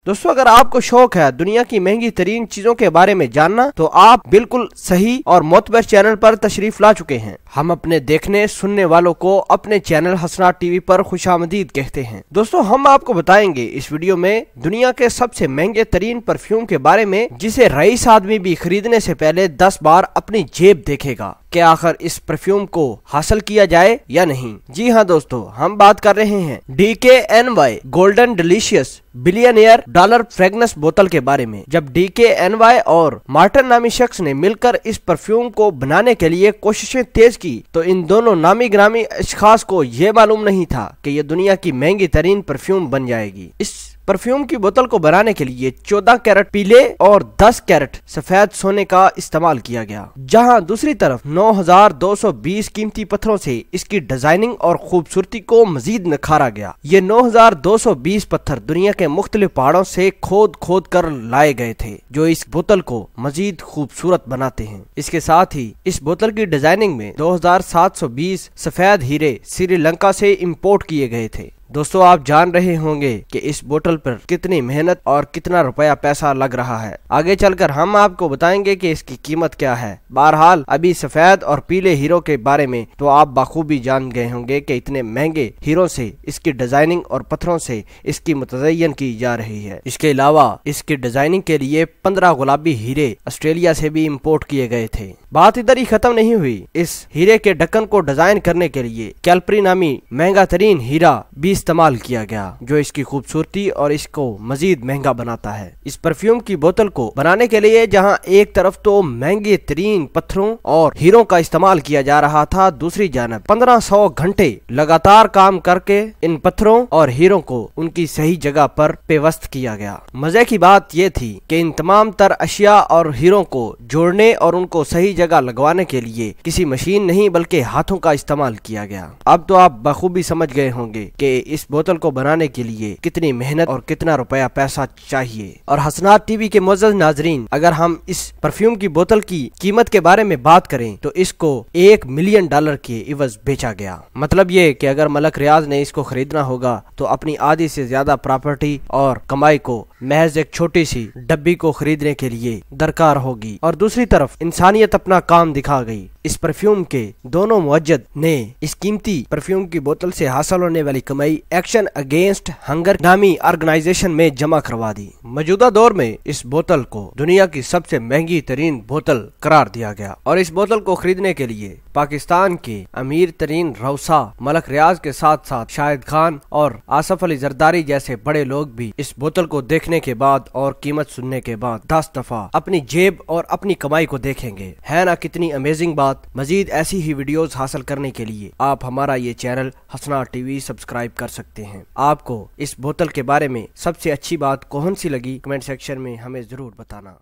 दोस्तों अगर आपको शौक है दुनिया की महंगी तरीन चीजों के बारे में जानना तो आप बिल्कुल सही और मोतबर चैनल पर तशरीफ ला चुके हैं। हम अपने देखने सुनने वालों को अपने चैनल हसनात टीवी पर खुशामदीद कहते हैं। दोस्तों हम आपको बताएंगे इस वीडियो में दुनिया के सबसे महंगे तरीन परफ्यूम के बारे में जिसे रईस आदमी भी खरीदने से पहले 10 बार अपनी जेब देखेगा कि आखिर इस परफ्यूम को हासिल किया जाए या नहीं। जी हाँ दोस्तों, हम बात कर रहे हैं DKNY golden delicious billionaire dollar fragrance बोतल के बारे में। जब DKNY और मार्टिन नामी शख्स ने मिलकर इस परफ्यूम को बनाने के लिए कोशिशें तेज की तो इन दोनों नामी ग्रामी अशखास को ये मालूम नहीं था कि ये दुनिया की महंगी तरीन परफ्यूम बन जाएगी। इस परफ्यूम की बोतल को बनाने के लिए 14 कैरेट पीले और 10 कैरेट सफेद सोने का इस्तेमाल किया गया, जहां दूसरी तरफ 9220 कीमती पत्थरों से इसकी डिजाइनिंग और खूबसूरती को मजीद निखारा गया। ये 9220 पत्थर दुनिया के मुख्तलिफ पहाड़ों से खोद खोद कर लाए गए थे जो इस बोतल को मजीद खूबसूरत बनाते हैं। इसके साथ ही इस बोतल की डिजाइनिंग में 2720 सफेद हीरे श्रीलंका से इम्पोर्ट किए गए थे। दोस्तों आप जान रहे होंगे कि इस बोतल पर कितनी मेहनत और कितना रुपया पैसा लग रहा है। आगे चलकर हम आपको बताएंगे कि इसकी कीमत क्या है। बहरहाल अभी सफेद और पीले हीरो के बारे में तो आप बखूबी जान गए होंगे कि इतने महंगे हीरो से इसकी डिजाइनिंग और पत्थरों से इसकी मुतज़य्यन की जा रही है। इसके अलावा इसकी डिजाइनिंग के लिए 15 गुलाबी हीरे ऑस्ट्रेलिया से भी इम्पोर्ट किए गए थे। बात इधर ही खत्म नहीं हुई। इस हीरे के ढक्कन को डिजाइन करने के लिए कैल्परी नामी महंगा तरीन हीरा भी इस्तेमाल किया गया जो इसकी खूबसूरती और इसको मजीद महंगा बनाता है। इस परफ्यूम की बोतल को बनाने के लिए जहां एक तरफ तो महंगे तरीन पत्थरों और हीरों का इस्तेमाल किया जा रहा था, दूसरी जानब 1500 घंटे लगातार काम करके इन पत्थरों और हीरों को उनकी सही जगह पर पेवस्त किया गया। मजे की बात यह थी कि इन तमाम तर अशिया और हीरों को जोड़ने और उनको सही जगह लगवाने के लिए किसी मशीन नहीं बल्कि हाथों का इस्तेमाल किया गया। अब तो आप बखूबी समझ गए होंगे कि इस बोतल को बनाने के लिए कितनी मेहनत और कितना रुपया पैसा चाहिए। और हसनात टीवी के मुअज़्ज़ज़ नाज़रीन, अगर हम इस परफ्यूम की बोतल की कीमत के बारे में बात करें तो इसको $1 मिलियन के इवज बेचा गया। मतलब ये कि अगर मलक रियाज ने इसको खरीदना होगा तो अपनी आधी से ज्यादा प्रॉपर्टी और कमाई को महज एक छोटी सी डब्बी को खरीदने के लिए दरकार होगी। और दूसरी तरफ इंसानियत अपना काम दिखा गई। इस परफ्यूम के दोनों मुअज्जद ने इस कीमती परफ्यूम की बोतल से हासिल होने वाली कमाई एक्शन अगेंस्ट हंगर नामी ऑर्गेनाइजेशन में जमा करवा दी। मौजूदा दौर में इस बोतल को दुनिया की सबसे महंगी तरीन बोतल करार दिया गया और इस बोतल को खरीदने के लिए पाकिस्तान के अमीर तरीन रऊसा मलक रियाज के साथ साथ शाहिद खान और आसफ अली जरदारी जैसे बड़े लोग भी इस बोतल को देखने के बाद और कीमत सुनने के बाद 10 दफा अपनी जेब और अपनी कमाई को देखेंगे। है ना कितनी अमेजिंग बात। मजीद ऐसी ही वीडियोस हासिल करने के लिए आप हमारा ये चैनल हसनात टीवी सब्सक्राइब कर सकते हैं। आपको इस बोतल के बारे में सबसे अच्छी बात कौन सी लगी कमेंट सेक्शन में हमें जरूर बताना।